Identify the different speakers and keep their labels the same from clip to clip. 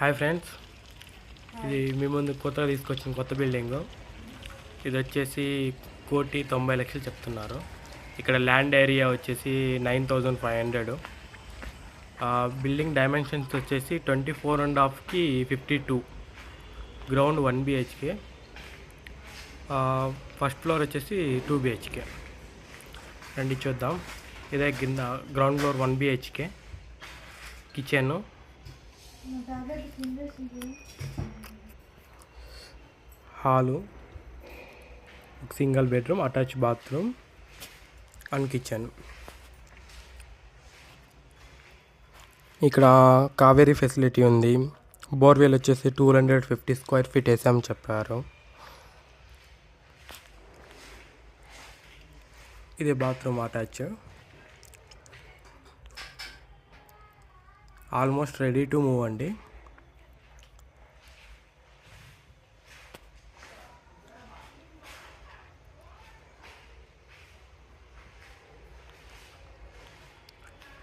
Speaker 1: Hi friends, ఇది మీ ముందు కొత్తగా తీసుకొచ్చిన కొత్త బిల్డింగ్. ఇది వచ్చేసి 1,90,00,000 చెప్తున్నారు. ఇక్కడ ల్యాండ్ ఏరియా వచ్చేసి 9,500. బిల్డింగ్ డైమెన్షన్స్ వచ్చేసి 24.5కి 52. Ground 1 BHK. ఫస్ట్ ఫ్లోర్ వచ్చేసి 2 BHK. రండి చూద్దాం. ఇదే కింద ground floor 1 BHK. Kitchen, hall, single bedroom, attach bathroom and kitchen. ఇక్కడ కావేరీ ఫెసిలిటీ ఉంది. బోర్వెల్ వచ్చేసి 250 స్క్వేర్ ఫీట్ వేసామని చెప్పారు. ఇది bathroom attach. Almost ready to move అండి.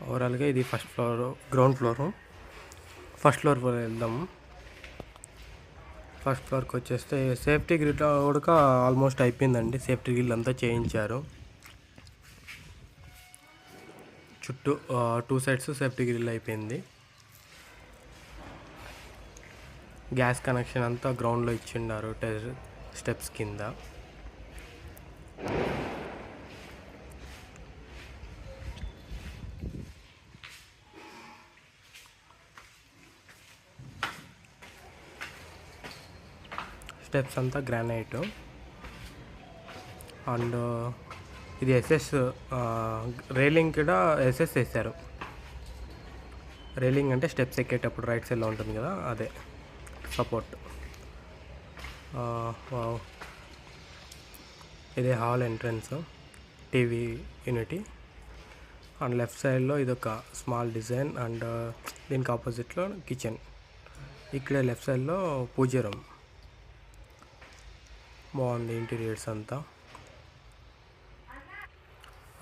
Speaker 1: ఓవరాల్గా ఇది first floor, ground floor. First floor వెళ్దాము. ఫస్ట్ ఫ్లోర్కి వచ్చేస్తే సేఫ్టీ గ్రిల్ కూడా ఆల్మోస్ట్ అయిపోయిందండి. సేఫ్టీ గ్రిల్ అంతా చేయించారు. చుట్టూ 2 సైడ్స్ సేఫ్టీ గ్రిల్ అయిపోయింది. గ్యాస్ కనెక్షన్ అంతా గ్రౌండ్లో ఇచ్చిండారు స్టెప్స్ కింద. స్టెప్స్ అంతా గ్రానైట్. అండ్ ఇది ఎస్ఎస్ రైలింగ్ కూడా ఎస్ఎస్ వేశారు. రైలింగ్ అంటే స్టెప్స్ ఎక్కేటప్పుడు రైట్ సైడ్లో ఉంటుంది కదా, అదే సపోర్ట్. ఇదే hall entrance, TV unity. And left సైడ్లో ఇదొక స్మాల్ డిజైన్. అండ్ దీనికి ఆపోజిట్లో కిచెన్. ఇక్కడ లెఫ్ట్ సైడ్లో పూజ రూమ్. బాగుంది ఇంటీరియర్స్ అంతా.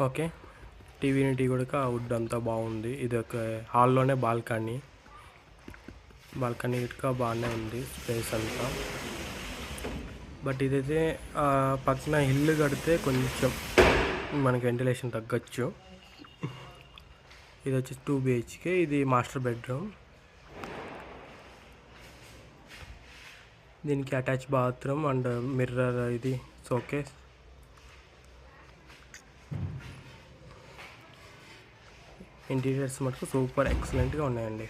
Speaker 1: ఓకే, టీవీ యూనిటీ కూడా వుడ్ అంతా బాగుంది. ఇది ఒక హాల్లోనే బాల్కనీ కూడా బాగానే ఉంది స్పేస్ అంతా. బట్ ఇదైతే పక్కన ఇల్లు కడితే కొంచెం మనకి వెంటిలేషన్ తగ్గచ్చు. ఇది వచ్చి 2 BHK. ఇది మాస్టర్ బెడ్రూమ్. దీనికి అటాచ్ బాత్రూమ్ అండ్ మిర్రర్, ఇది షోకేస్. ఇంటీరియర్స్ మటుకు సూపర్ ఎక్సలెంట్గా ఉన్నాయండి.